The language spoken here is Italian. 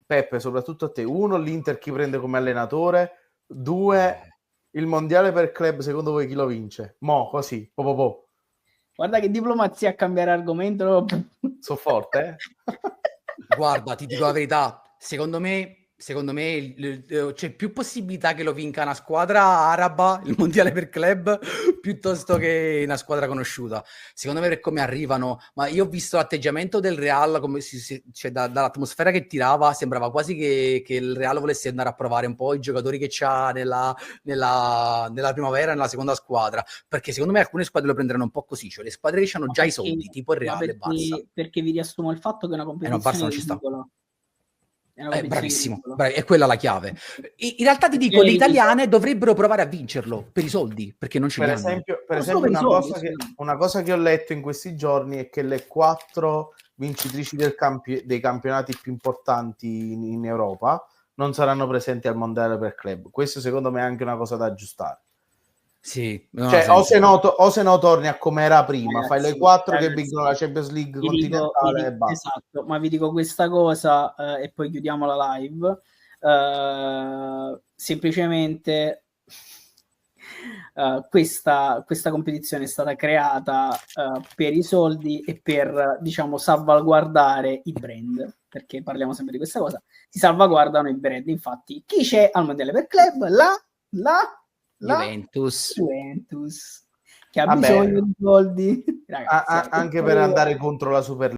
Peppe, soprattutto a te, 1, l'Inter chi prende come allenatore, 2, il mondiale per club, secondo voi chi lo vince? Mo, così, po. Guarda che diplomazia a cambiare argomento. So forte, Guarda, ti dico la verità, secondo me c'è più possibilità che lo vinca una squadra araba, il mondiale per club, piuttosto che una squadra conosciuta. Secondo me per come arrivano, ma io ho visto l'atteggiamento del Real, come cioè dall'atmosfera che tirava, sembrava quasi che il Real volesse andare a provare un po' i giocatori che c'ha nella primavera, nella seconda squadra, perché secondo me alcune squadre lo prenderanno un po' così, cioè le squadre che hanno già i soldi, tipo il Real e Barça. Perché vi riassumo il fatto che è una competizione non ci sta. Bravissimo, è quella la chiave. In realtà ti dico, le italiane dovrebbero provare a vincerlo per i soldi, perché non ce li hanno. Per esempio una cosa che ho letto in questi giorni è che le 4 vincitrici dei campionati più importanti in Europa non saranno presenti al mondiale per club. Questo secondo me è anche una cosa da aggiustare. Sì, cioè, o se no torni a come era prima, ragazzi, fai le 4 che vincono la Champions League continentale e basta. Esatto, ma vi dico questa cosa e poi chiudiamo la live. Semplicemente questa competizione è stata creata per i soldi e per, diciamo, salvaguardare i brand, perché parliamo sempre di questa cosa, si salvaguardano i brand. Infatti chi c'è al mondiale per club? La Juventus, che ha bisogno di soldi. Ragazzi, anche per andare contro la Super